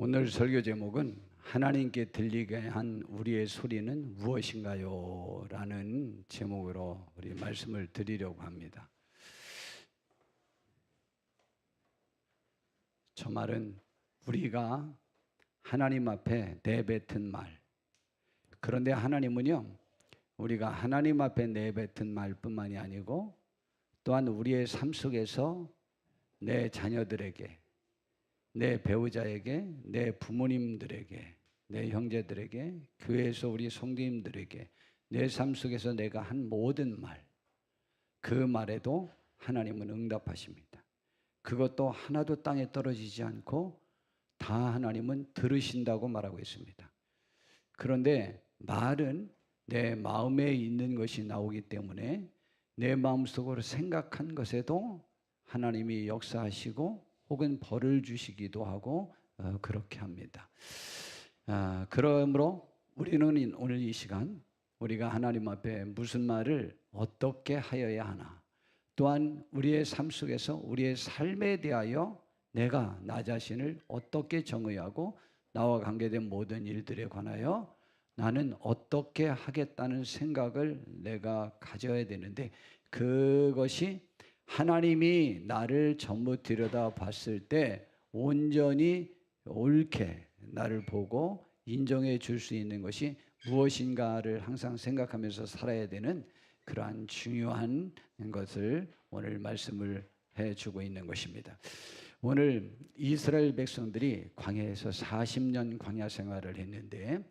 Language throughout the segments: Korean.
오늘 설교 제목은 하나님께 들리게 한 우리의 소리는 무엇인가요? 라는 제목으로 우리 말씀을 드리려고 합니다. 저 말은 우리가 하나님 앞에 내뱉은 말, 그런데 하나님은요, 우리가 하나님 앞에 내뱉은 말뿐만이 아니고 또한 우리의 삶 속에서 내 자녀들에게, 내 배우자에게, 내 부모님들에게, 내 형제들에게, 교회에서 우리 성도님들에게 내 삶 속에서 내가 한 모든 말, 그 말에도 하나님은 응답하십니다. 그것도 하나도 땅에 떨어지지 않고 다 하나님은 들으신다고 말하고 있습니다. 그런데 말은 내 마음에 있는 것이 나오기 때문에 내 마음속으로 생각한 것에도 하나님이 역사하시고 혹은 벌을 주시기도 하고 그렇게 합니다. 그러므로 우리는 오늘 이 시간 우리가 하나님 앞에 무슨 말을 어떻게 하여야 하나, 또한 우리의 삶 속에서 우리의 삶에 대하여 내가 나 자신을 어떻게 정의하고 나와 관계된 모든 일들에 관하여 나는 어떻게 하겠다는 생각을 내가 가져야 되는데, 그것이 하나님이 나를 전부 들여다 봤을 때 온전히 옳게 나를 보고 인정해 줄 수 있는 것이 무엇인가를 항상 생각하면서 살아야 되는 그러한 중요한 것을 오늘 말씀을 해주고 있는 것입니다. 오늘 이스라엘 백성들이 광야에서 40년 광야 생활을 했는데,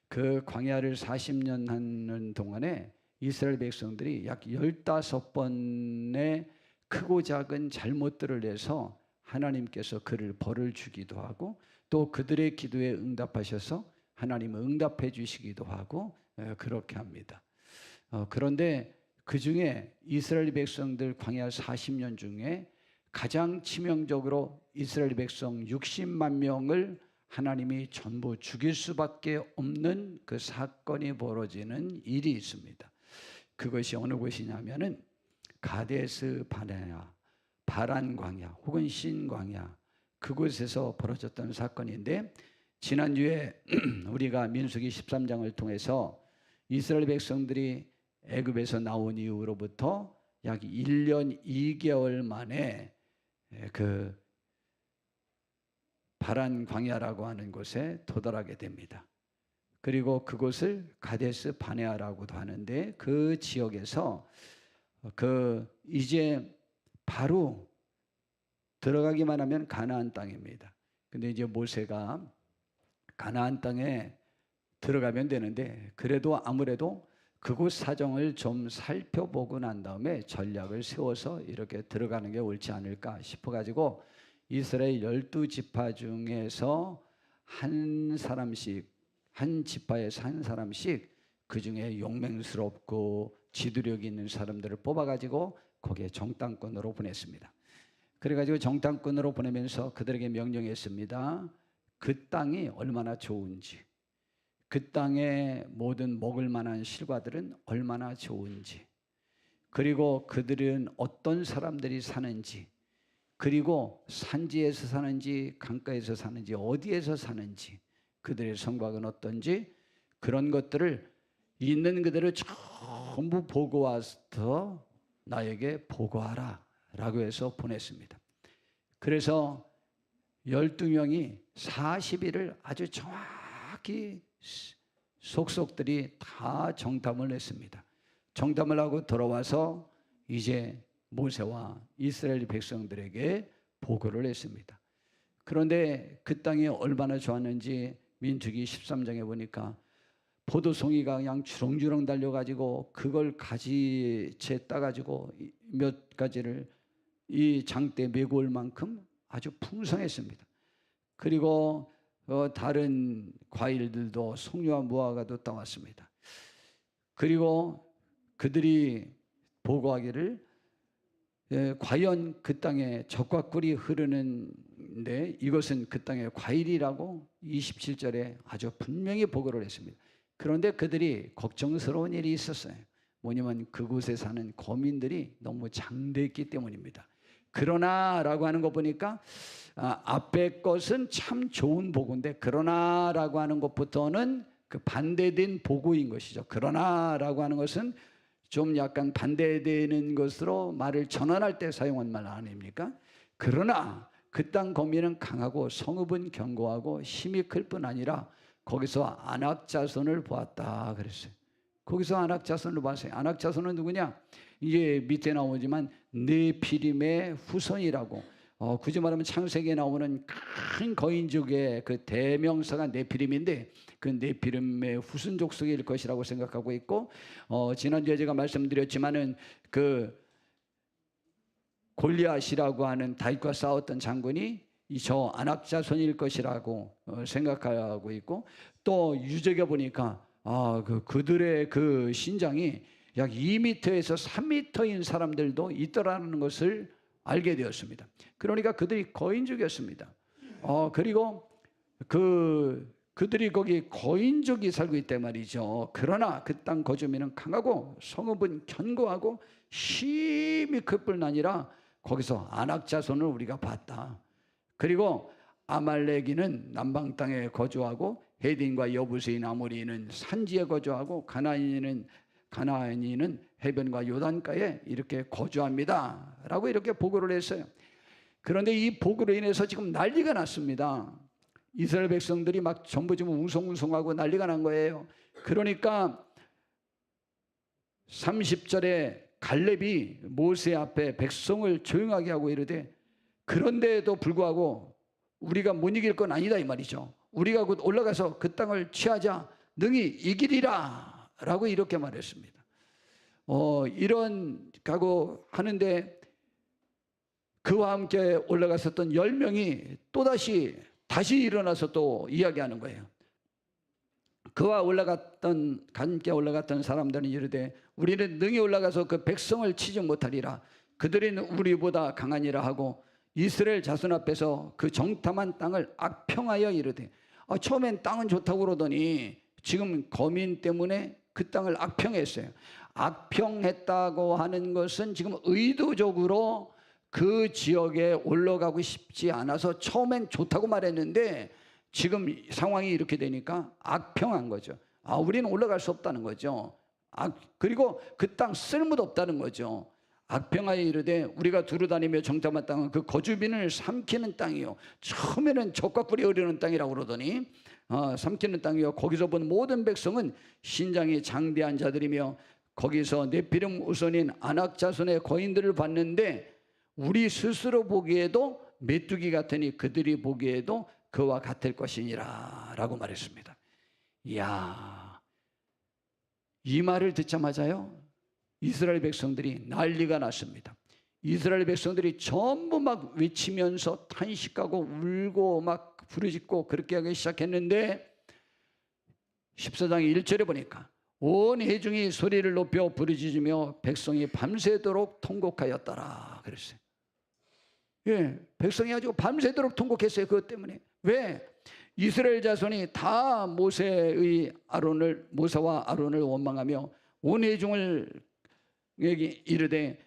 그 광야를 40년 하는 동안에 이스라엘 백성들이 약 15번의 크고 작은 잘못들을 해서 하나님께서 그를 벌을 주기도 하고, 또 그들의 기도에 응답하셔서 하나님은 응답해 주시기도 하고 그렇게 합니다. 그런데 그 중에 이스라엘 백성들 광야 40년 중에 가장 치명적으로 이스라엘 백성 60만 명을 하나님이 전부 죽일 수밖에 없는 그 사건이 벌어지는 일이 있습니다. 그것이 어느 곳이냐면은 가데스 바네아, 바란 광야 혹은 신 광야, 그곳에서 벌어졌던 사건인데, 지난주에 우리가 민수기 13장을 통해서 이스라엘 백성들이 애굽에서 나온 이후로부터 약 1년 2개월 만에 그 바란 광야라고 하는 곳에 도달하게 됩니다. 그리고 그곳을 가데스 바네아라고도 하는데, 그 지역에서 이제 바로 들어가기만 하면 가나안 땅입니다. 근데 이제 모세가 가나안 땅에 들어가면 되는데, 그래도 아무래도 그곳 사정을 좀 살펴보고 난 다음에 전략을 세워서 이렇게 들어가는 게 옳지 않을까 싶어가지고 이스라엘 12지파 중에서 한 사람씩, 한 지파에서 한 사람씩 그 중에 용맹스럽고 지도력 있는 사람들을 뽑아가지고 거기에 정탐꾼으로 보냈습니다. 그래가지고 정탐꾼으로 보내면서 그들에게 명령했습니다. 그 땅이 얼마나 좋은지, 그 땅에 모든 먹을 만한 실과들은 얼마나 좋은지, 그리고 그들은 어떤 사람들이 사는지, 그리고 산지에서 사는지 강가에서 사는지 어디에서 사는지, 그들의 성곽은 어떤지, 그런 것들을 있는 그대로 전부 보고 와서 나에게 보고하라 라고 해서 보냈습니다. 그래서 12명이 40일을 아주 정확히 속속들이 다 정탐을 했습니다. 정탐을 하고 돌아와서 이제 모세와 이스라엘 백성들에게 보고를 했습니다. 그런데 그 땅이 얼마나 좋았는지 민수기 13장에 보니까 포도송이가 그냥 주렁주렁 달려가지고 그걸 가지채 따가지고 몇 가지를 이 장대에 메고 올 만큼 아주 풍성했습니다. 그리고 다른 과일들도 송유와 무화과도 따왔습니다. 그리고 그들이 보고하기를 과연 그 땅에 젖과 꿀이 흐르는데 이것은 그 땅의 과일이라고 27절에 아주 분명히 보고를 했습니다. 그런데 그들이 걱정스러운 일이 있었어요. 뭐냐면 그곳에 사는 거민들이 너무 장대했기 때문입니다. 그러나라고 하는 거 보니까 앞에 것은 참 좋은 보고인데 그러나라고 하는 것부터는 그 반대된 보고인 것이죠. 그러나라고 하는 것은 좀 약간 반대되는 것으로 말을 전환할 때 사용한 말 아닙니까? 그러나 그 땅 거민은 강하고 성읍은 견고하고 힘이 클 뿐 아니라 거기서 안악 자손을 보았다 그랬어요. 거기서 안악 자손을 봤어요. 안악 자손은 누구냐? 이게 밑에 나오지만 네피림의 후손이라고. 굳이 말하면 창세기에 나오는 큰 거인족의 그 대명사가 네피림인데 그 네피림의 후손 족속일 것이라고 생각하고 있고, 지난주에 제가 말씀드렸지만은 그 골리앗이라고 하는 다윗과 싸웠던 장군이 저 안악 자손일 것이라고 생각하고 있고, 또 유적에 보니까 그들의 그 신장이 약 2m에서 3m인 사람들도 있더라는 것을 알게 되었습니다. 그러니까 그들이 거인족이었습니다. 그리고 그들이 거기 거인족이 살고 있단 말이죠. 그러나 그 땅 거주민은 강하고 성읍은 견고하고 힘이 클 뿐 아니라 거기서 안악 자손을 우리가 봤다. 그리고 아말렉인은 남방 땅에 거주하고 헤딘과 여부스인 아모리인은 산지에 거주하고 가나안인은 해변과 요단가에 이렇게 거주합니다 라고 이렇게 보고를 했어요. 그런데 이 보고로 인해서 지금 난리가 났습니다. 이스라엘 백성들이 막 전부 지금 웅성웅성하고 난리가 난 거예요. 그러니까 30절에 갈렙이 모세 앞에 백성을 조용하게 하고 이르되 그런데도 불구하고 우리가 못 이길 건 아니다 이 말이죠. 우리가 곧 올라가서 그 땅을 취하자 능히 이기리라 라고 이렇게 말했습니다. 이런 각오 하는데 그와 함께 올라갔었던 10명이 또다시 일어나서 또 이야기하는 거예요. 그와 함께 올라갔던 사람들은 이르되 우리는 능히 올라가서 그 백성을 치지 못하리라. 그들은 우리보다 강하니라 하고 이스라엘 자손 앞에서 그 정탐한 땅을 악평하여 이르되, 처음엔 땅은 좋다고 그러더니 지금 거민 때문에 그 땅을 악평했어요. 악평했다고 하는 것은 지금 의도적으로 그 지역에 올라가고 싶지 않아서 처음엔 좋다고 말했는데 지금 상황이 이렇게 되니까 악평한 거죠. 우리는 올라갈 수 없다는 거죠. 그리고 그 땅 쓸모도 없다는 거죠. 악평하여 이르되 우리가 두루다니며 정탐한 땅은 그 거주민을 삼키는 땅이요. 처음에는 젖과 꿀이 흐르는 땅이라고 그러더니 삼키는 땅이요. 거기서 본 모든 백성은 신장이 장대한 자들이며 거기서 네피림 우선인 안악 자손의 거인들을 봤는데 우리 스스로 보기에도 메뚜기 같으니 그들이 보기에도 그와 같을 것이니라 라고 말했습니다. 이야, 이 말을 듣자마자요 이스라엘 백성들이 난리가 났습니다. 이스라엘 백성들이 전부 막 외치면서 탄식하고 울고 막 부르짖고 그렇게 하기 시작했는데 14장 1절에 보니까 온 회중이 소리를 높여 부르짖으며 백성이 밤새도록 통곡하였더라 그랬어요. 백성이 아주 밤새도록 통곡했어요. 그것 때문에. 왜? 이스라엘 자손이 다 모세와 아론을 원망하며 온 회중을 이르되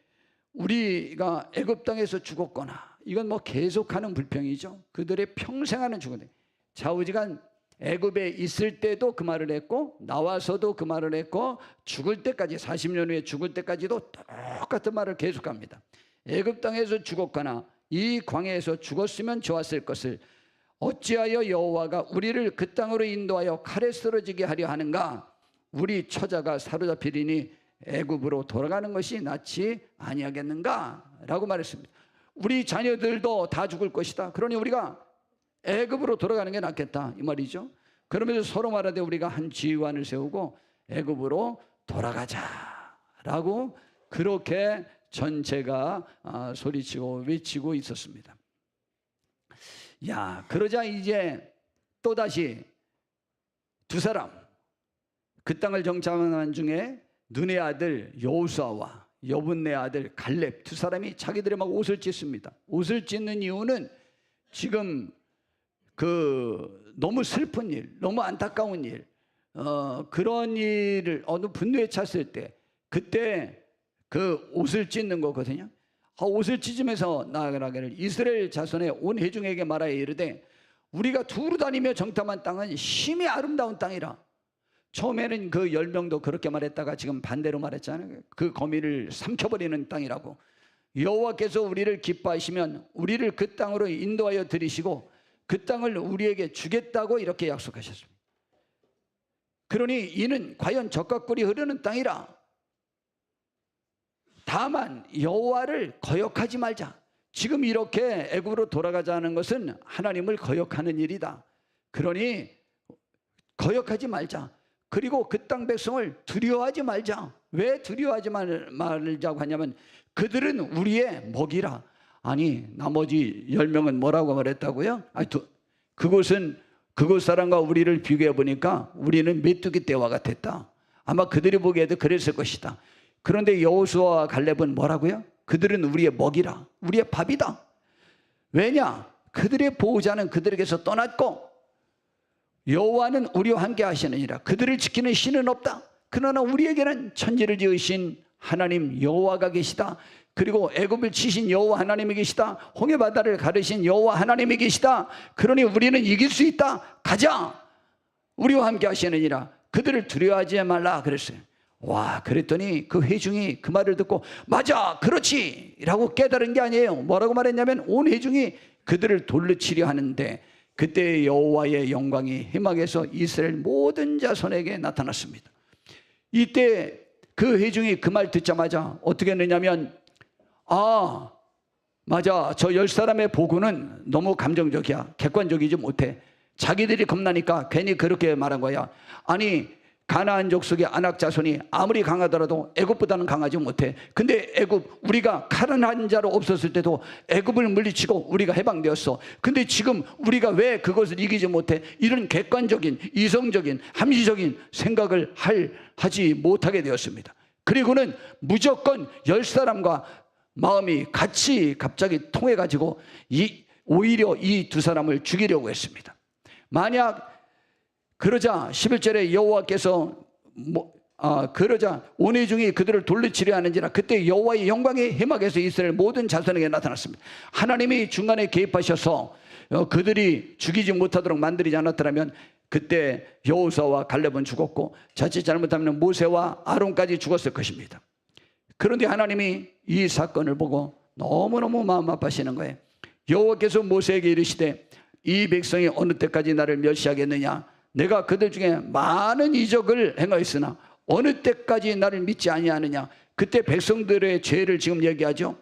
우리가 애굽 땅에서 죽었거나, 이건 뭐 계속하는 불평이죠. 그들의 평생 하는 죽은데 좌우지간 애굽에 있을 때도 그 말을 했고 나와서도 그 말을 했고 죽을 때까지 40년 후에 죽을 때까지도 똑같은 말을 계속합니다. 애굽 땅에서 죽었거나 이 광야에서 죽었으면 좋았을 것을 어찌하여 여호와가 우리를 그 땅으로 인도하여 칼에 쓰러지게 하려 하는가? 우리 처자가 사로잡히리니 애굽으로 돌아가는 것이 낫지 아니하겠는가? 라고 말했습니다. 우리 자녀들도 다 죽을 것이다. 그러니 우리가 애굽으로 돌아가는 게 낫겠다 이 말이죠. 그러면서 서로 말하되 우리가 한 지휘관을 세우고 애굽으로 돌아가자라고 그렇게 전체가 소리치고 외치고 있었습니다. 그러자 이제 또다시 두 사람, 그 땅을 정탐한 중에 눈의 아들 여호수아와 여분네 아들 갈렙 두 사람이 자기들의 막 옷을 찢습니다. 옷을 찢는 이유는 지금 너무 슬픈 일, 너무 안타까운 일, 그런 일을 어느 분노에 찼을 때 그때 그 옷을 찢는 거거든요. 옷을 찢으면서 나아가기를 이스라엘 자손의 온 회중에게 말하여 이르되 우리가 두루 다니며 정탐한 땅은 심히 아름다운 땅이라. 처음에는 그 10명도 그렇게 말했다가 지금 반대로 말했잖아요. 그 거미를 삼켜버리는 땅이라고. 여호와께서 우리를 기뻐하시면 우리를 그 땅으로 인도하여 들이시고 그 땅을 우리에게 주겠다고 이렇게 약속하셨습니다. 그러니 이는 과연 젖과 꿀이 흐르는 땅이라. 다만 여호와를 거역하지 말자. 지금 이렇게 애굽으로 돌아가자는 것은 하나님을 거역하는 일이다. 그러니 거역하지 말자. 그리고 그 땅 백성을 두려워하지 말자. 왜 두려워하지 말자고 하냐면 그들은 우리의 먹이라. 아니 나머지 10명은 뭐라고 말했다고요? 그곳 사람과 우리를 비교해 보니까 우리는 메뚜기 떼와 같았다. 아마 그들이 보기에도 그랬을 것이다. 그런데 여호수아와 갈렙은 뭐라고요? 그들은 우리의 먹이라. 우리의 밥이다. 왜냐? 그들의 보호자는 그들에게서 떠났고 여호와는 우리와 함께 하시느니라. 그들을 지키는 신은 없다. 그러나 우리에게는 천지를 지으신 하나님 여호와가 계시다. 그리고 애굽을 치신 여호와 하나님이 계시다. 홍해 바다를 가르신 여호와 하나님이 계시다. 그러니 우리는 이길 수 있다. 가자. 우리와 함께 하시느니라. 그들을 두려워하지 말라 그랬어요. 와, 그랬더니 그 회중이 그 말을 듣고 맞아, 그렇지 라고 깨달은 게 아니에요. 뭐라고 말했냐면 온 회중이 그들을 돌려치려 하는데 그때 여호와의 영광이 해막에서 이스라엘 모든 자손에게 나타났습니다. 이때 그 회중이 그 말 듣자마자 어떻게 했느냐면 맞아, 저 10사람의 보고는 너무 감정적이야. 객관적이지 못해. 자기들이 겁나니까 괜히 그렇게 말한 거야. 아니 가나안 족속의 아낙 자손이 아무리 강하더라도 애굽보다는 강하지 못해. 근데 애굽 우리가 칼 한 자로 없었을 때도 애굽을 물리치고 우리가 해방되었어. 근데 지금 우리가 왜 그것을 이기지 못해? 이런 객관적인 이성적인 합리적인 생각을 하지 못하게 되었습니다. 그리고는 무조건 10사람과 마음이 같이 갑자기 통해가지고 오히려 이 두 사람을 죽이려고 했습니다. 만약 그러자 11절에 여호와께서 그러자 온 회중이 그들을 돌려치려 하는지라 그때 여호와의 영광이 해막에서 이스라엘 모든 자손에게 나타났습니다. 하나님이 중간에 개입하셔서 그들이 죽이지 못하도록 만들지 않았더라면 그때 여호수아와 갈렙은 죽었고 자칫 잘못하면 모세와 아론까지 죽었을 것입니다. 그런데 하나님이 이 사건을 보고 너무너무 마음 아파하시는 거예요. 여호와께서 모세에게 이르시되 이 백성이 어느 때까지 나를 멸시하겠느냐? 내가 그들 중에 많은 이적을 행하였으나 어느 때까지 나를 믿지 아니하느냐? 그때 백성들의 죄를 지금 얘기하죠.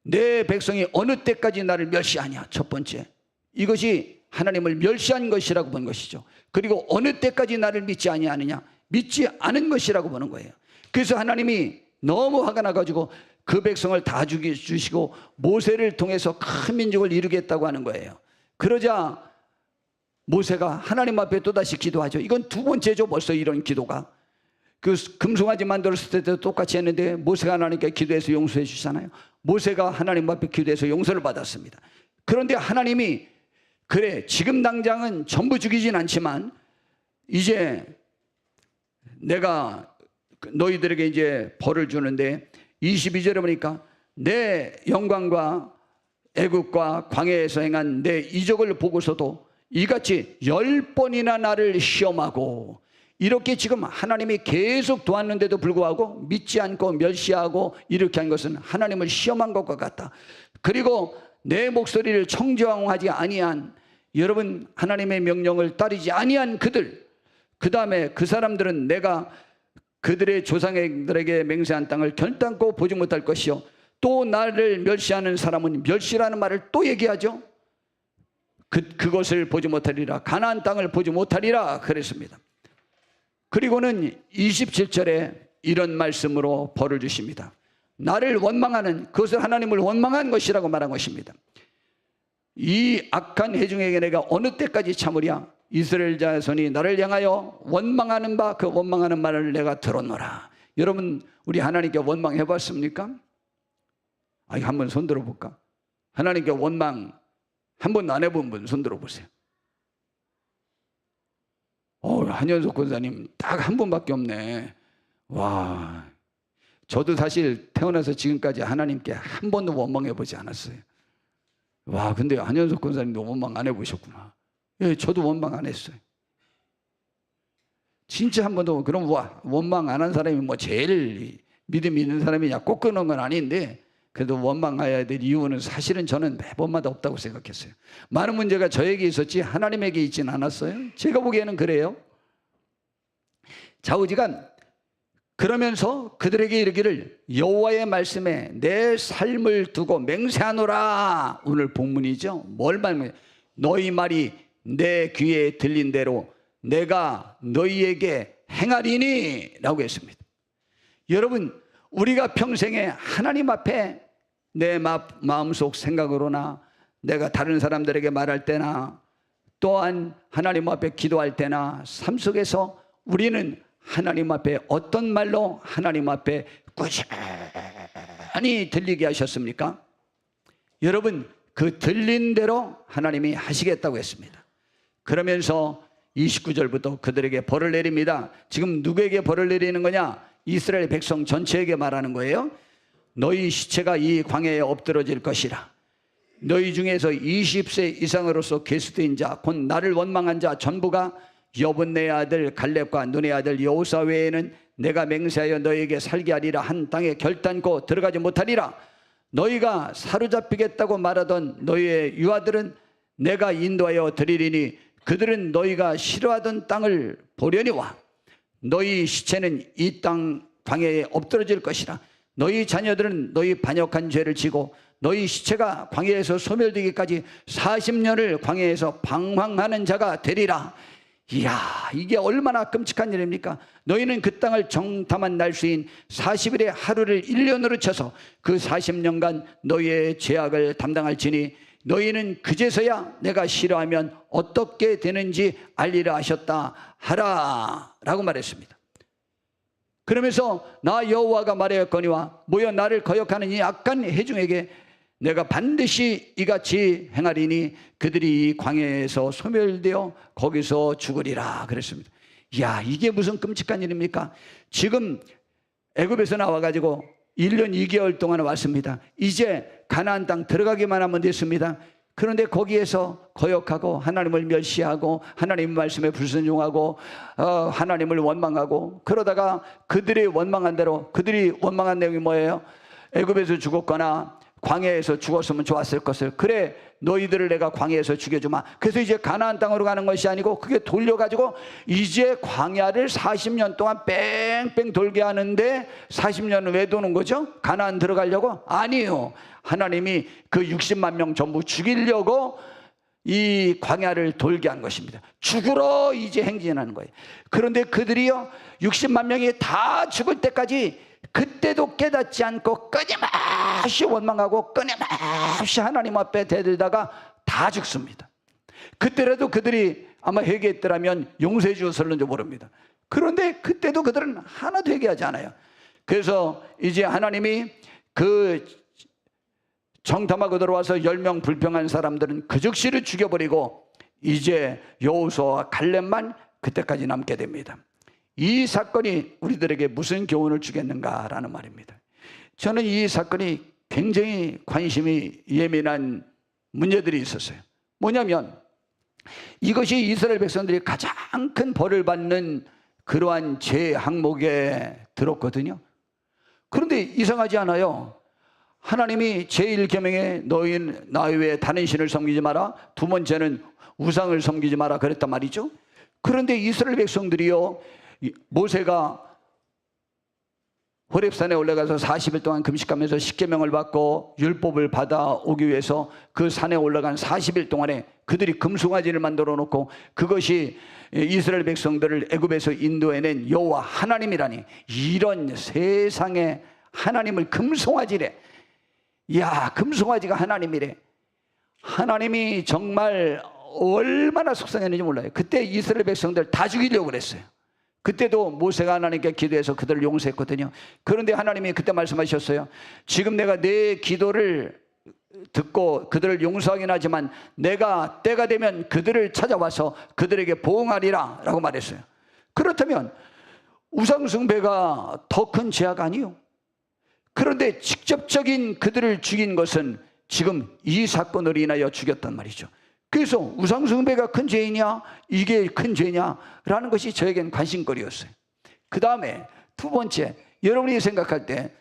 내 백성이 어느 때까지 나를 멸시하냐? 첫 번째, 이것이 하나님을 멸시한 것이라고 본 것이죠. 그리고 어느 때까지 나를 믿지 아니하느냐? 믿지 않은 것이라고 보는 거예요. 그래서 하나님이 너무 화가 나가지고 그 백성을 다 죽이시고 모세를 통해서 큰 민족을 이루겠다고 하는 거예요. 그러자 모세가 하나님 앞에 또다시 기도하죠. 이건 두 번째죠. 벌써 이런 기도가. 그 금송아지 만들었을 때도 똑같이 했는데 모세가 하나님께 기도해서 용서해 주시잖아요. 모세가 하나님 앞에 기도해서 용서를 받았습니다. 그런데 하나님이 그래 지금 당장은 전부 죽이진 않지만 이제 내가 너희들에게 이제 벌을 주는데 22절에 보니까 내 영광과 애국과 광야에서 행한 내 이적을 보고서도 이같이 10번이나 나를 시험하고 이렇게 지금 하나님이 계속 도왔는데도 불구하고 믿지 않고 멸시하고 이렇게 한 것은 하나님을 시험한 것과 같다. 그리고 내 목소리를 청정하지 아니한 여러분 하나님의 명령을 따르지 아니한 그들 그 다음에 그 사람들은 내가 그들의 조상들에게 맹세한 땅을 결단코 보지 못할 것이요 또 나를 멸시하는 사람은 멸시라는 말을 또 얘기하죠. 그것을 보지 못하리라. 가나안 땅을 보지 못하리라 그랬습니다. 그리고는 27절에 이런 말씀으로 벌을 주십니다. 나를 원망하는 그것을 하나님을 원망한 것이라고 말한 것입니다. 이 악한 회중에게 내가 어느 때까지 참으랴? 이스라엘 자손이 나를 향하여 원망하는 바 그 원망하는 말을 내가 들었노라. 여러분 우리 하나님께 원망해 봤습니까? 한번 손 들어볼까? 하나님께 원망 한 번도 안 해본 분 손 들어보세요. 한현석 권사님 딱 한 번밖에 없네. 와, 저도 사실 태어나서 지금까지 하나님께 한 번도 원망해 보지 않았어요. 와, 근데 안현석 권사님도 원망 안 해보셨구나. 예, 저도 원망 안 했어요. 진짜 한 번도. 그럼 원망 안 한 사람이 뭐 제일 믿음 있는 사람이냐, 꼭 그런 건 아닌데, 그래도 원망해야 될 이유는 사실은 저는 매번마다 없다고 생각했어요. 많은 문제가 저에게 있었지 하나님에게 있지는 않았어요. 제가 보기에는 그래요. 좌우지간 그러면서 그들에게 이르기를 여호와의 말씀에 내 삶을 두고 맹세하노라. 오늘 본문이죠. 뭘 말해? 너희 말이 내 귀에 들린 대로 내가 너희에게 행하리니 라고 했습니다. 여러분, 우리가 평생에 하나님 앞에 내 마음속 생각으로나 내가 다른 사람들에게 말할 때나 또한 하나님 앞에 기도할 때나 삶 속에서 우리는 하나님 앞에 어떤 말로 하나님 앞에 꾸준히 들리게 하셨습니까? 여러분, 그 들린 대로 하나님이 하시겠다고 했습니다. 그러면서 29절부터 그들에게 벌을 내립니다. 지금 누구에게 벌을 내리는 거냐? 이스라엘 백성 전체에게 말하는 거예요. 너희 시체가 이 광야에 엎드러질 것이라. 너희 중에서 20세 이상으로서 계수된 자, 곧 나를 원망한 자 전부가 여분네의 아들 갈렙과 눈의 아들 여호사 외에는 내가 맹세하여 너희에게 살게 하리라 한 땅에 결단코 들어가지 못하리라. 너희가 사로잡히겠다고 말하던 너희의 유아들은 내가 인도하여 드리리니 그들은 너희가 싫어하던 땅을 보려니와 너희 시체는 이 땅 광야에 엎드러질 것이라. 너희 자녀들은 너희 반역한 죄를 지고 너희 시체가 광야에서 소멸되기까지 40년을 광야에서 방황하는 자가 되리라. 이야, 이게 얼마나 끔찍한 일입니까? 너희는 그 땅을 정탐한 날수인 40일의 하루를 1년으로 쳐서 그 40년간 너희의 죄악을 담당할지니 너희는 그제서야 내가 싫어하면 어떻게 되는지 알리라 하셨다 하라 라고 말했습니다. 그러면서 나 여호와가 말하였거니와 모여 나를 거역하는 이 악한 회중에게 내가 반드시 이같이 행하리니 그들이 이 광야에서 소멸되어 거기서 죽으리라 그랬습니다. 이야, 이게 무슨 끔찍한 일입니까? 지금 애굽에서 나와가지고 1년 2개월 동안 왔습니다. 이제 가나안 땅 들어가기만 하면 됐습니다. 그런데 거기에서 거역하고 하나님을 멸시하고 하나님 말씀에 불순종하고 하나님을 원망하고 그러다가 그들이 원망한 대로, 그들이 원망한 내용이 뭐예요? 애굽에서 죽었거나 광야에서 죽었으면 좋았을 것을, 그래 너희들을 내가 광야에서 죽여주마. 그래서 이제 가나안 땅으로 가는 것이 아니고 그게 돌려가지고 이제 광야를 40년 동안 뺑뺑 돌게 하는데 40년은 왜 도는 거죠? 가나안 들어가려고? 아니요. 하나님이 그 60만 명 전부 죽이려고 이 광야를 돌게 한 것입니다. 죽으러 이제 행진하는 거예요. 그런데 그들이요 60만 명이 다 죽을 때까지 그때도 깨닫지 않고 끊임없이 원망하고 끊임없이 하나님 앞에 대들다가 다 죽습니다. 그때라도 그들이 아마 회개했더라면 용서해 주었을는지 모릅니다. 그런데 그때도 그들은 하나도 회개하지 않아요. 그래서 이제 하나님이 그 정탐하고 들어와서 10명 불평한 사람들은 그 즉시를 죽여버리고 이제 여호수아와 갈렙만 그때까지 남게 됩니다. 이 사건이 우리들에게 무슨 교훈을 주겠는가라는 말입니다. 저는 이 사건이 굉장히 관심이 예민한 문제들이 있었어요. 뭐냐면 이것이 이스라엘 백성들이 가장 큰 벌을 받는 그러한 죄 항목에 들었거든요. 그런데 이상하지 않아요? 하나님이 제1계명에 너희는 나 외에 다른 신을 섬기지 마라, 두 번째는 우상을 섬기지 마라 그랬단 말이죠. 그런데 이스라엘 백성들이요, 모세가 호렙산에 올라가서 40일 동안 금식하면서 십계명을 받고 율법을 받아오기 위해서 그 산에 올라간 40일 동안에 그들이 금송아지를 만들어 놓고 그것이 이스라엘 백성들을 애굽에서 인도해낸 여호와 하나님이라니, 이런 세상에 하나님을 금송아지래. 이야, 금송아지가 하나님이래. 하나님이 정말 얼마나 속상했는지 몰라요. 그때 이스라엘 백성들 다 죽이려고 그랬어요. 그때도 모세가 하나님께 기도해서 그들을 용서했거든요. 그런데 하나님이 그때 말씀하셨어요. 지금 내가 내 기도를 듣고 그들을 용서하긴 하지만 내가 때가 되면 그들을 찾아와서 그들에게 보응하리라 라고 말했어요. 그렇다면 우상숭배가 더 큰 죄악 아니요? 그런데 직접적인 그들을 죽인 것은 지금 이 사건으로 인하여 죽였단 말이죠. 그래서 우상숭배가 큰 죄이냐, 이게 큰 죄냐라는 것이 저에겐 관심거리였어요. 그 다음에 두 번째, 여러분이 생각할 때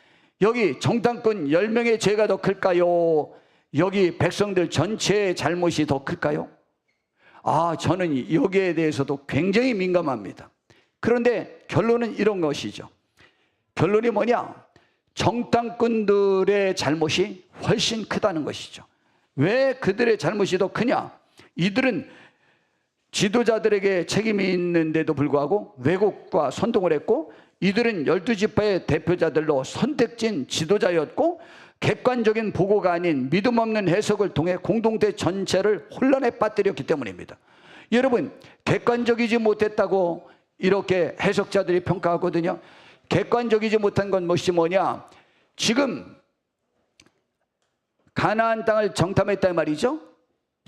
여기 정탐꾼 10명의 죄가 더 클까요? 여기 백성들 전체의 잘못이 더 클까요? 저는 여기에 대해서도 굉장히 민감합니다. 그런데 결론은 이런 것이죠. 결론이 뭐냐? 정탐꾼들의 잘못이 훨씬 크다는 것이죠. 왜 그들의 잘못이 더 크냐? 이들은 지도자들에게 책임이 있는데도 불구하고 왜곡과 선동을 했고, 이들은 12지파의 대표자들로 선택진 지도자였고, 객관적인 보고가 아닌 믿음 없는 해석을 통해 공동체 전체를 혼란에 빠뜨렸기 때문입니다. 여러분, 객관적이지 못했다고 이렇게 해석자들이 평가하거든요. 객관적이지 못한 건 뭐냐? 지금 가나안 땅을 정탐했단 말이죠.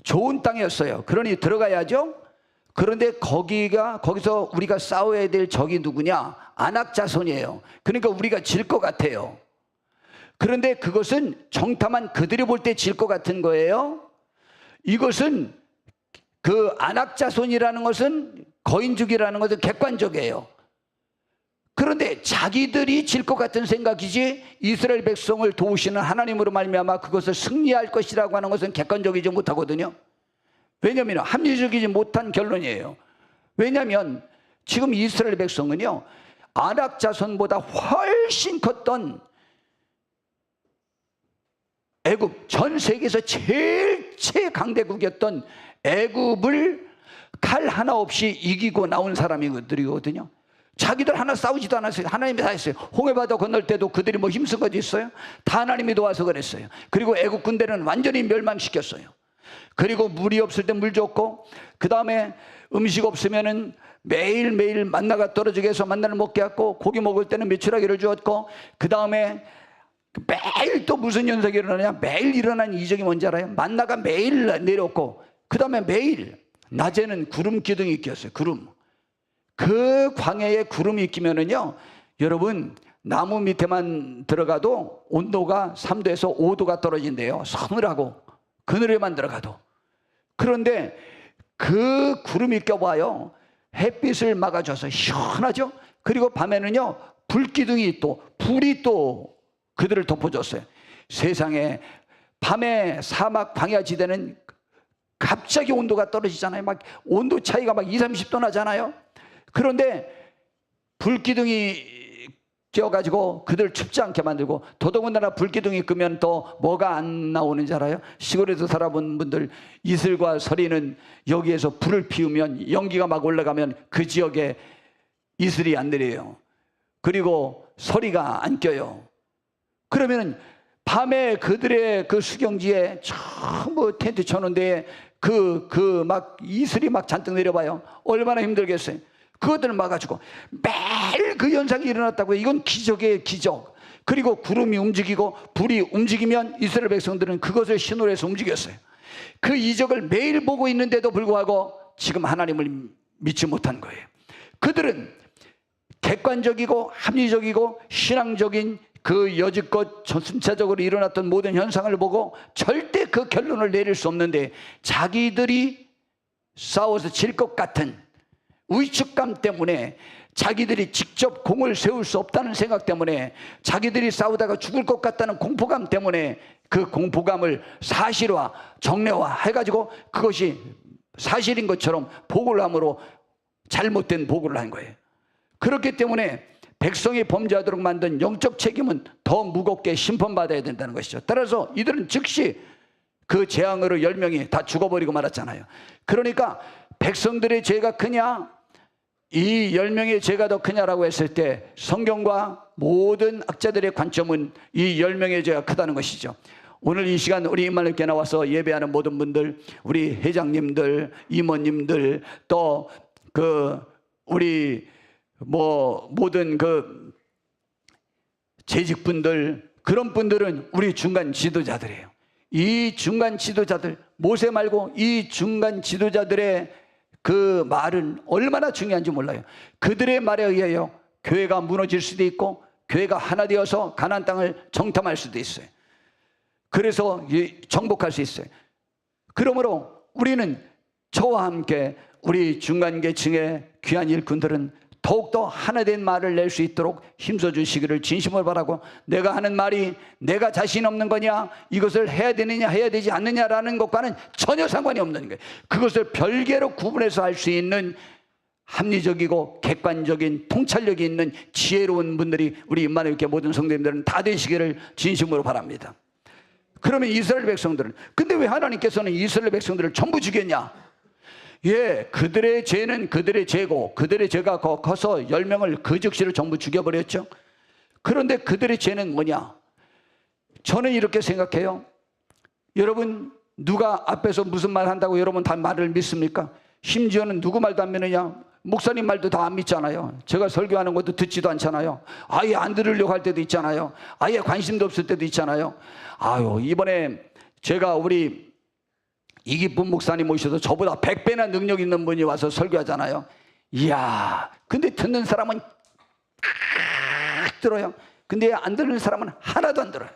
좋은 땅이었어요. 그러니 들어가야죠. 그런데 거기서 우리가 싸워야 될 적이 누구냐? 아낙 자손이에요. 그러니까 우리가 질 것 같아요. 그런데 그것은 정탐한 그들이 볼 때 질 것 같은 거예요. 이것은 그 아낙 자손이라는 것은, 거인족이라는 것은 객관적이에요. 그런데 자기들이 질 것 같은 생각이지, 이스라엘 백성을 도우시는 하나님으로 말미암아 그것을 승리할 것이라고 하는 것은 객관적이지 못하거든요. 왜냐하면 합리적이지 못한 결론이에요. 왜냐하면 지금 이스라엘 백성은요, 아낙 자손보다 훨씬 컸던 애굽, 전 세계에서 제일 최강대국이었던 애굽을 칼 하나 없이 이기고 나온 사람이거든요. 자기들 하나 싸우지도 않았어요. 하나님이 다 했어요. 홍해바다 건널 때도 그들이 뭐 힘쓴 것이 있어요? 다 하나님이 도와서 그랬어요. 그리고 애국 군대는 완전히 멸망시켰어요. 그리고 물이 없을 때 물 줬고, 그 다음에 음식 없으면은 매일매일 만나가 떨어지게 해서 만나를 먹게 했고, 고기 먹을 때는 메추라기를 주었고, 그 다음에 매일 또 무슨 현상이 일어나냐? 매일 일어난 이적이 뭔지 알아요? 만나가 매일 내렸고, 그 다음에 매일 낮에는 구름 기둥이 끼었어요. 구름. 그 광야에 구름이 끼면은요, 여러분, 나무 밑에만 들어가도 온도가 3도에서 5도가 떨어진대요. 서늘하고 그늘에만 들어가도. 그런데 그 구름이 껴봐요, 햇빛을 막아줘서 시원하죠. 그리고 밤에는요, 불기둥이 또, 불이 또 그들을 덮어줬어요. 세상에 밤에 사막 광야 지대는 갑자기 온도가 떨어지잖아요. 막 온도 차이가 막 20, 30도 나잖아요. 그런데 불기둥이 껴가지고 그들 춥지 않게 만들고, 더더군다나 불기둥이 끄면 또 뭐가 안 나오는지 알아요? 시골에서 살아본 분들, 이슬과 서리는 여기에서 불을 피우면, 연기가 막 올라가면 그 지역에 이슬이 안 내려요. 그리고 서리가 안 껴요. 그러면은 밤에 그들의 그 수경지에 전부 텐트 쳐놓은 데에 막 이슬이 막 잔뜩 내려봐요. 얼마나 힘들겠어요. 그것들을 막아주고 매일 그 현상이 일어났다고요. 이건 기적이에요, 기적. 그리고 구름이 움직이고 불이 움직이면 이스라엘 백성들은 그것을 신호로 해서 움직였어요. 그 이적을 매일 보고 있는데도 불구하고 지금 하나님을 믿지 못한 거예요. 그들은 객관적이고 합리적이고 신앙적인 그 여지껏 순차적으로 일어났던 모든 현상을 보고 절대 그 결론을 내릴 수 없는데, 자기들이 싸워서 질 것 같은 위축감 때문에, 자기들이 직접 공을 세울 수 없다는 생각 때문에, 자기들이 싸우다가 죽을 것 같다는 공포감 때문에 그 공포감을 사실화, 정례화 해가지고 그것이 사실인 것처럼 보고를 함으로 잘못된 보고를 한 거예요. 그렇기 때문에 백성이 범죄하도록 만든 영적 책임은 더 무겁게 심판받아야 된다는 것이죠. 따라서 이들은 즉시 그 재앙으로 10명이 다 죽어버리고 말았잖아요. 그러니까 백성들의 죄가 크냐, 이 10명의 죄가 더 크냐라고 했을 때 성경과 모든 학자들의 관점은 이 10명의 죄가 크다는 것이죠. 오늘 이 시간 우리 임마누엘교회 나와서 예배하는 모든 분들, 우리 회장님들, 임원님들, 또 우리 모든 재직분들, 그런 분들은 우리 중간 지도자들이에요. 이 중간 지도자들, 모세 말고 이 중간 지도자들의 그 말은 얼마나 중요한지 몰라요. 그들의 말에 의하여 교회가 무너질 수도 있고, 교회가 하나 되어서 가나안 땅을 정탐할 수도 있어요. 그래서 정복할 수 있어요. 그러므로 우리는 저와 함께 우리 중간계층의 귀한 일꾼들은 더욱더 하나된 말을 낼 수 있도록 힘써 주시기를 진심으로 바라고, 내가 하는 말이 내가 자신 없는 거냐, 이것을 해야 되느냐 해야 되지 않느냐라는 것과는 전혀 상관이 없는 거예요. 그것을 별개로 구분해서 할 수 있는 합리적이고 객관적인 통찰력이 있는 지혜로운 분들이 우리 임마누엘 교회 모든 성도님들은 다 되시기를 진심으로 바랍니다. 그러면 이스라엘 백성들은, 근데 왜 하나님께서는 이스라엘 백성들을 전부 죽였냐? 예, 그들의 죄는 그들의 죄고 그들의 죄가 커서 10명을 그 즉시로 전부 죽여버렸죠. 그런데 그들의 죄는 뭐냐? 저는 이렇게 생각해요. 여러분, 누가 앞에서 무슨 말 한다고 여러분 다 말을 믿습니까? 심지어는 누구 말도 안 믿느냐? 목사님 말도 다 안 믿잖아요. 제가 설교하는 것도 듣지도 않잖아요. 아예 안 들으려고 할 때도 있잖아요. 아예 관심도 없을 때도 있잖아요. 아유, 이번에 제가 우리 이기쁨 목사님 모셔서 저보다 100배나 능력 있는 분이 와서 설교하잖아요. 이야, 근데 듣는 사람은 들어요. 근데 안 듣는 사람은 하나도 안 들어요.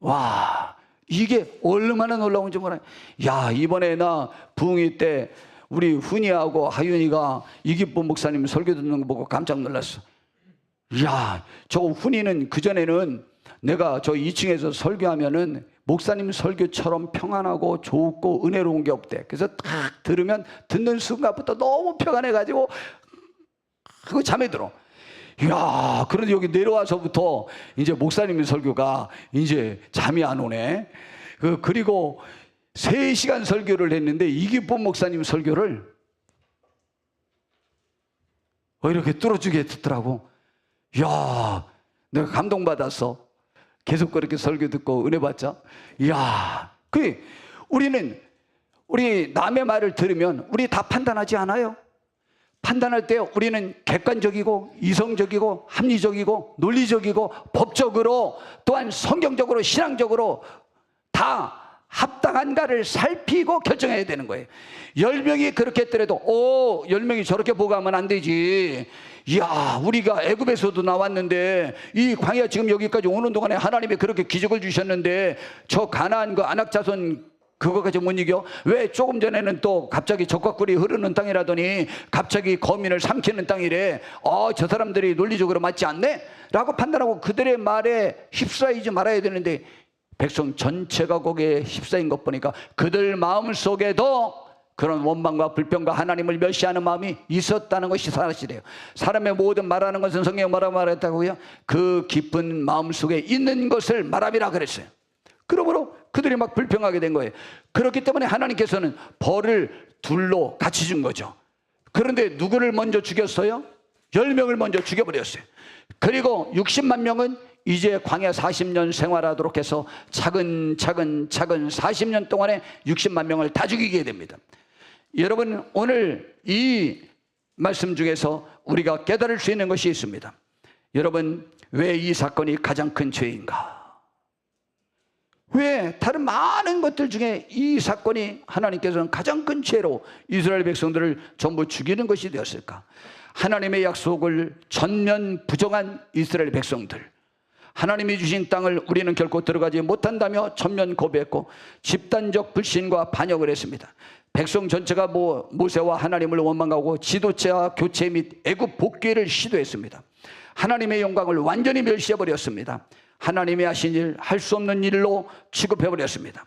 와, 이게 얼마나 놀라운지 몰라요. 야, 이번에 나 부흥회 때 우리 훈이하고 하윤이가 이기쁨 목사님 설교 듣는 거 보고 깜짝 놀랐어. 이야, 저 훈이는 그전에는 내가 저 2층에서 설교하면은 목사님 설교처럼 평안하고 좋고 은혜로운 게 없대. 그래서 딱 들으면 듣는 순간부터 너무 평안해가지고 그거 잠에 들어. 이야, 그런데 여기 내려와서부터 이제 목사님 설교가 이제 잠이 안 오네. 그리고 3시간 설교를 했는데 이기쁨 목사님 설교를 이렇게 뚫어주게 듣더라고. 이야, 내가 감동받았어. 계속 그렇게 설교 듣고 은혜 받자. 이야, 우리 남의 말을 들으면 우리 다 판단하지 않아요? 판단할 때 우리는 객관적이고 이성적이고 합리적이고 논리적이고 법적으로 또한 성경적으로 신앙적으로 다 합당한가를 살피고 결정해야 되는 거예요. 10명이 그렇게 했더라도 10명이 저렇게 보고 하면 안 되지. 이야, 우리가 애굽에서도 나왔는데 이 광야 지금 여기까지 오는 동안에 하나님이 그렇게 기적을 주셨는데 저 가나안 그 아낙 자손 그거까지 못 이겨? 왜 조금 전에는 또 갑자기 적과 꿀이 흐르는 땅이라더니 갑자기 거민을 삼키는 땅이래. 저 사람들이 논리적으로 맞지 않네? 라고 판단하고 그들의 말에 휩싸이지 말아야 되는데 백성 전체가 거기에 휩싸인 것 보니까 그들 마음 속에도 그런 원망과 불평과 하나님을 멸시하는 마음이 있었다는 것이 사실이에요. 사람의 모든 말하는 것은 성경에 뭐라고 말했다고요? 그 깊은 마음 속에 있는 것을 말함이라 그랬어요. 그러므로 그들이 막 불평하게 된 거예요. 그렇기 때문에 하나님께서는 벌을 둘로 같이 준 거죠. 그런데 누구를 먼저 죽였어요? 10명을 먼저 죽여버렸어요. 그리고 60만 명은 이제 광야 40년 생활하도록 해서 차근차근 40년 동안에 60만 명을 다 죽이게 됩니다. 여러분, 오늘 이 말씀 중에서 우리가 깨달을 수 있는 것이 있습니다. 여러분, 왜 이 사건이 가장 큰 죄인가? 왜 다른 많은 것들 중에 이 사건이 하나님께서는 가장 큰 죄로 이스라엘 백성들을 전부 죽이는 것이 되었을까? 하나님의 약속을 전면 부정한 이스라엘 백성들, 하나님이 주신 땅을 우리는 결코 들어가지 못한다며 전면 고백했고 집단적 불신과 반역을 했습니다. 백성 전체가 모세와 하나님을 원망하고 지도체와 교체 및 애굽 복귀를 시도했습니다. 하나님의 영광을 완전히 멸시해버렸습니다. 하나님이 하신 일, 할 수 없는 일로 취급해버렸습니다.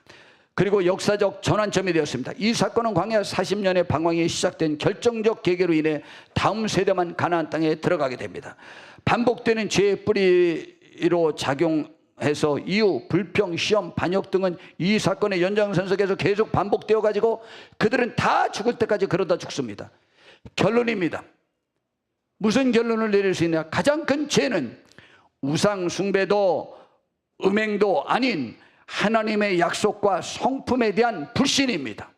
그리고 역사적 전환점이 되었습니다. 이 사건은 광야 40년의 방황이 시작된 결정적 계기로 인해 다음 세대만 가나안 땅에 들어가게 됩니다. 반복되는 죄의 뿌리로 작용해서 이유, 불평, 시험, 반역 등은 이 사건의 연장선상에서 계속 반복되어 가지고 그들은 다 죽을 때까지 그러다 죽습니다. 결론입니다. 무슨 결론을 내릴 수 있냐? 가장 큰 죄는 우상 숭배도 음행도 아닌 하나님의 약속과 성품에 대한 불신입니다.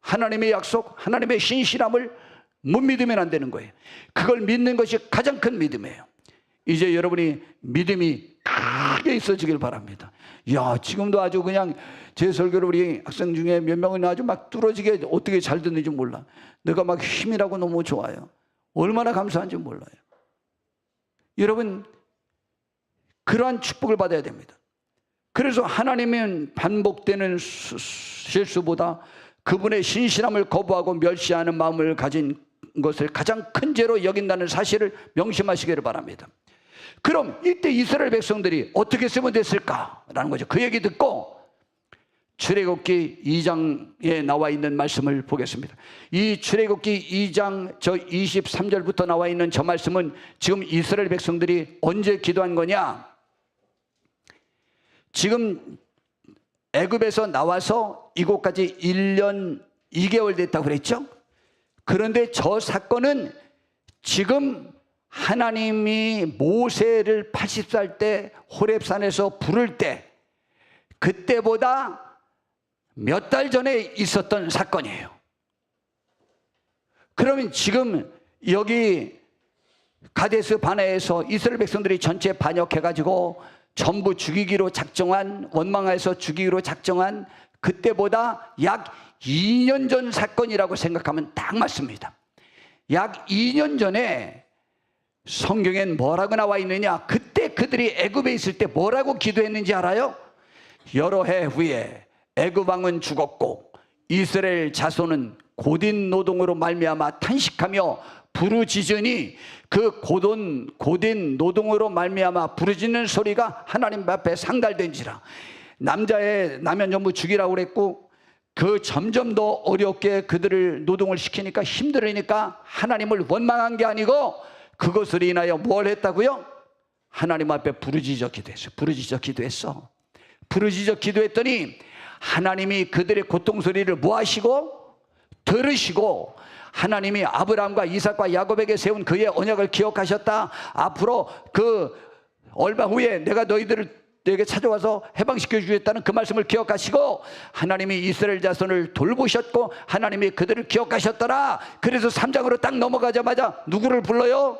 하나님의 약속, 하나님의 신실함을 못 믿으면 안 되는 거예요. 그걸 믿는 것이 가장 큰 믿음이에요. 이제 여러분이 믿음이 크게 있어지길 바랍니다. 야, 지금도 아주 그냥 제 설교를 우리 학생 중에 몇 명은 아주 막 뚫어지게 어떻게 잘 듣는지 몰라. 내가 막 힘이라고 너무 좋아요. 얼마나 감사한지 몰라요. 여러분, 그러한 축복을 받아야 됩니다. 그래서 하나님은 반복되는 실수보다 그분의 신실함을 거부하고 멸시하는 마음을 가진 것을 가장 큰 죄로 여긴다는 사실을 명심하시기를 바랍니다. 그럼 이때 이스라엘 백성들이 어떻게 쓰면 됐을까라는 거죠. 그 얘기 듣고 출애굽기 2장에 나와 있는 말씀을 보겠습니다. 이 출애굽기 2장 저 23절부터 나와 있는 저 말씀은 지금 이스라엘 백성들이 언제 기도한 거냐? 지금 애굽에서 나와서 이곳까지 1년 2개월 됐다고 그랬죠? 그런데 저 사건은 지금 하나님이 모세를 80살 때 호렙산에서 부를 때 그때보다 몇 달 전에 있었던 사건이에요. 그러면 지금 여기 가데스 바네에서 이스라엘 백성들이 전체 반역해가지고 전부 죽이기로 작정한, 원망해서 죽이기로 작정한 그때보다 약 2년 전 사건이라고 생각하면 딱 맞습니다. 약 2년 전에 성경엔 뭐라고 나와 있느냐? 그때 그들이 애굽에 있을 때 뭐라고 기도했는지 알아요? 여러 해 후에 애굽 왕은 죽었고 이스라엘 자손은 고된 노동으로 말미암아 탄식하며 부르짖으니 그 고된 노동으로 말미암아 부르짖는 소리가 하나님 앞에 상달된지라. 남자의 나면 전부 죽이라고 그랬고 그 점점 더 어렵게 그들을 노동을 시키니까 힘들으니까 하나님을 원망한 게 아니고 그것을 인하여 뭘 했다고요? 하나님 앞에 부르짖어 기도했어. 부르짖어 기도했어. 부르짖어 기도했더니 하나님이 그들의 고통 소리를 뭐 하시고? 들으시고 하나님이 아브라함과 이삭과 야곱에게 세운 그의 언약을 기억하셨다. 앞으로 그 얼마 후에 내가 너희들에게 찾아와서 해방시켜 주겠다는 그 말씀을 기억하시고 하나님이 이스라엘 자손을 돌보셨고 하나님이 그들을 기억하셨더라. 그래서 3장으로 딱 넘어가자마자 누구를 불러요?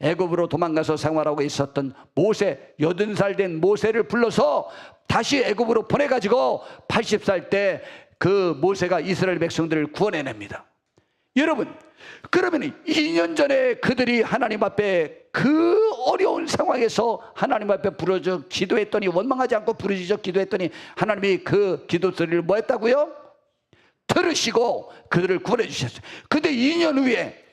애굽으로 도망가서 생활하고 있었던 모세, 80살 된 모세를 불러서 다시 애굽으로 보내가지고 80살 때 그 모세가 이스라엘 백성들을 구원해냅니다. 여러분, 그러면 2년 전에 그들이 하나님 앞에 그 어려운 상황에서 하나님 앞에 부르짖어 기도했더니 원망하지 않고 부르짖어 기도했더니 하나님이 그 기도 소리를 뭐 했다고요? 들으시고 그들을 구원해 주셨어요. 근데 2년 후에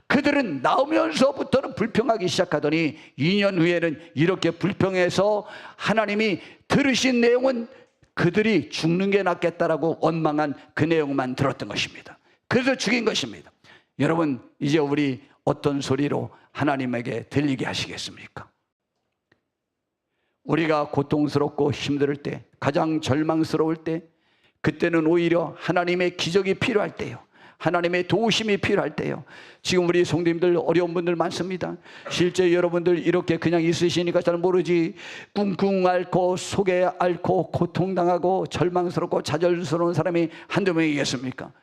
그들은 나오면서부터는 불평하기 시작하더니 2년 후에는 이렇게 불평해서 하나님이 들으신 내용은 그들이 죽는 게 낫겠다라고 원망한 그 내용만 들었던 것입니다. 그래서 죽인 것입니다. 여러분, 이제 우리 어떤 소리로 하나님에게 들리게 하시겠습니까? 우리가 고통스럽고 힘들 때, 가장 절망스러울 때, 그때는 오히려 하나님의 기적이 필요할 때요, 하나님의 도우심이 필요할 때요. 지금 우리 성도님들 어려운 분들 많습니다. 실제 여러분들 이렇게 그냥 있으시니까 잘 모르지 꿍꿍 앓고 속에 앓고 고통당하고 절망스럽고 좌절스러운 사람이 한두 명이겠습니까?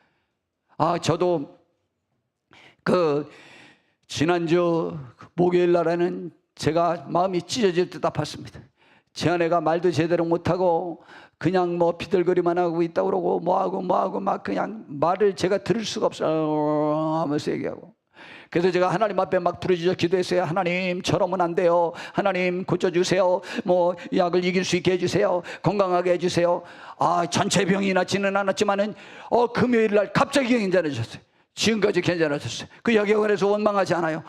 저도 지난주 목요일 날에는 제가 마음이 찢어질 듯 아팠습니다. 제 아내가 말도 제대로 못하고 그냥 비들거리만 하고 있다고 그러고 뭐하고 막 그냥 말을 제가 들을 수가 없어요 하면서 얘기하고. 그래서 제가 하나님 앞에 막 부르짖어 기도했어요. 하나님, 저러면 안 돼요. 하나님, 고쳐주세요. 약을 이길 수 있게 해주세요. 건강하게 해주세요. 전체 병이 낫지는 않았지만은 금요일 날 갑자기 괜찮아졌어요. 지금까지 괜찮아졌어요. 그 약에관해서 원망하지 않아요.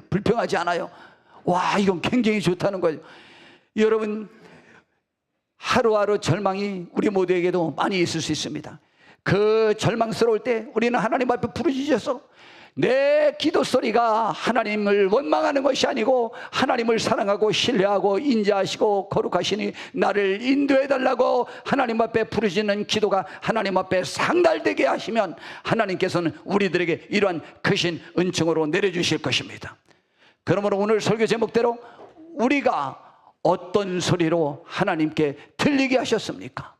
불평하지 않아요. 와, 이건 굉장히 좋다는 거예요. 여러분, 하루하루 절망이 우리 모두에게도 많이 있을 수 있습니다. 그 절망스러울 때 우리는 하나님 앞에 부르짖어서 내 기도 소리가 하나님을 원망하는 것이 아니고 하나님을 사랑하고 신뢰하고 인자하시고 거룩하시니 나를 인도해달라고 하나님 앞에 부르짖는 기도가 하나님 앞에 상달되게 하시면 하나님께서는 우리들에게 이러한 크신 은총으로 내려주실 것입니다. 그러므로 오늘 설교 제목대로 우리가 어떤 소리로 하나님께 들리게 하셨습니까?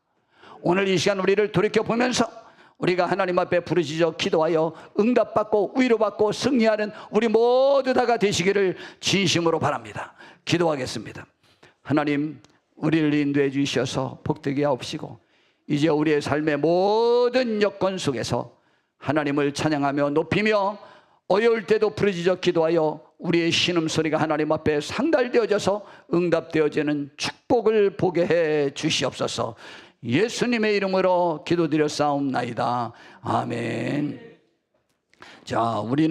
오늘 이 시간 우리를 돌이켜보면서 우리가 하나님 앞에 부르짖어 기도하여 응답받고 위로받고 승리하는 우리 모두 다가 되시기를 진심으로 바랍니다. 기도하겠습니다. 하나님, 우리를 인도해 주셔서 복되게 하옵시고 이제 우리의 삶의 모든 여건 속에서 하나님을 찬양하며 높이며 어려울 때도 부르짖어 기도하여 우리의 신음소리가 하나님 앞에 상달되어져서 응답되어지는 축복을 보게 해 주시옵소서. 예수님의 이름으로 기도드려 싸움나이다. 아멘. 자, 우리는